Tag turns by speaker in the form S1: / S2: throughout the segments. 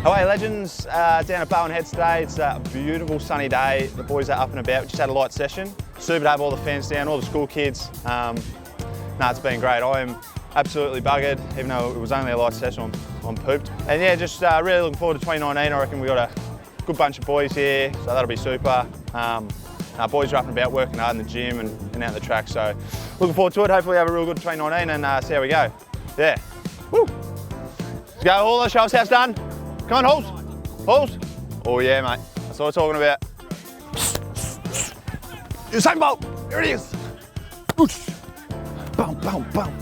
S1: Away Legends, down at Bowen Heads today. It's a beautiful sunny day. The boys are up and about. We just had a light session. Super to have all the fans down, all the school kids. It's been great. I am absolutely buggered, even though it was only a light session, I'm pooped. And yeah, just really looking forward to 2019. I reckon we got a good bunch of boys here, so that'll be super. Our boys are up and about working hard in the gym and out the track, so looking forward to it. Hopefully have a real good 2019 and see how we go. Yeah. Woo! Let's go, Hauler, show us how it's done. Come on, Halls. Halls. Oh yeah, mate. That's what we're talking about. Usain Bolt. There it is. Boom, boom, boom.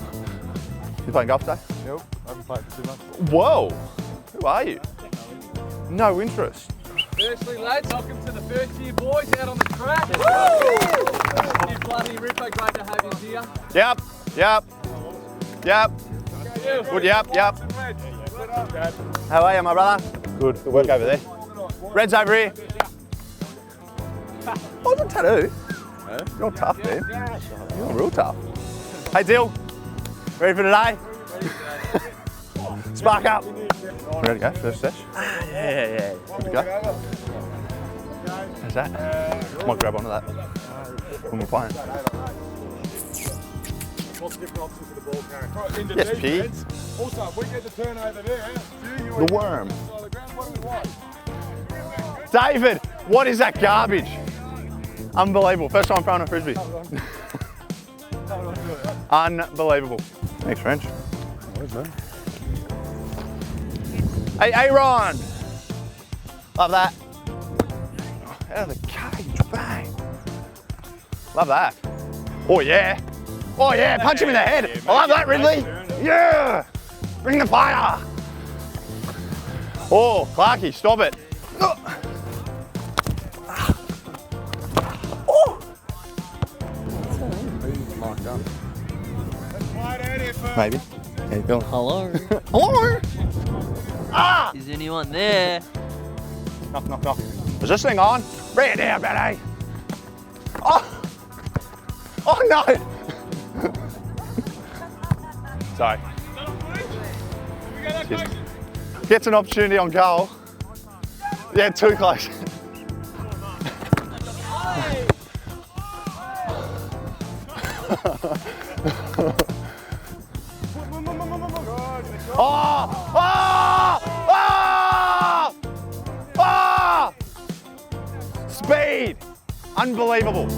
S1: You playing golf today?
S2: Nope, I haven't played for 2 months.
S1: Whoa. Who are you? No interest.
S3: Firstly, lads, welcome to the first year boys out on the track. Woo! You bloody ripper, great to have you here.
S1: Yep, yep, yep. Good, yep. How are you, my brother? Good work over there. Red's over here. Oh, it's a tattoo. You're tough, man. You're real tough. Hey, Dill. Ready for today? Spark up. Ready to go? First session? Yeah. Good to go. How's that? Might grab onto that when we're playing.
S2: What's the different options for the ball carrier?
S1: Yes, P.
S2: Also, if we get the turnover there,
S1: The worm. David, what is that garbage? Unbelievable. First time throwing a frisbee. Unbelievable. Thanks, French. Hey, Aaron. Love that. Out of the cage, bang. Love that. Oh yeah. Oh yeah, punch him in the head. I love that, Ridley. Yeah. Bring the fire. Oh, Clarkie, stop it. Oh. Maybe. How you feeling?
S4: Hello.
S1: Hello. Ah!
S4: Is anyone there?
S1: Knock. Is this thing on? Bring it down, Benny. Oh! Oh no! Sorry. Gets an opportunity on goal. Yeah, too close. Speed! Unbelievable.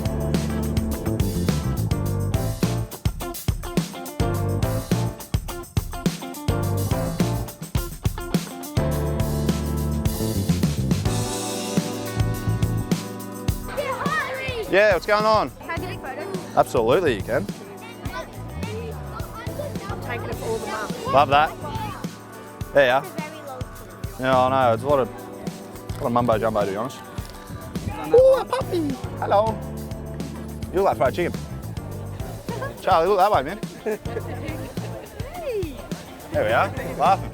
S1: Yeah, what's going on?
S5: Can I get a photo?
S1: Absolutely, you can.
S5: I'm taking up all the marks.
S1: Love that. There you are. Yeah, I know. It's a lot of mumbo jumbo, to be honest. Oh, a puppy. Hello. You look like fried chicken. Charlie, look that way, man. There we are. Laughing.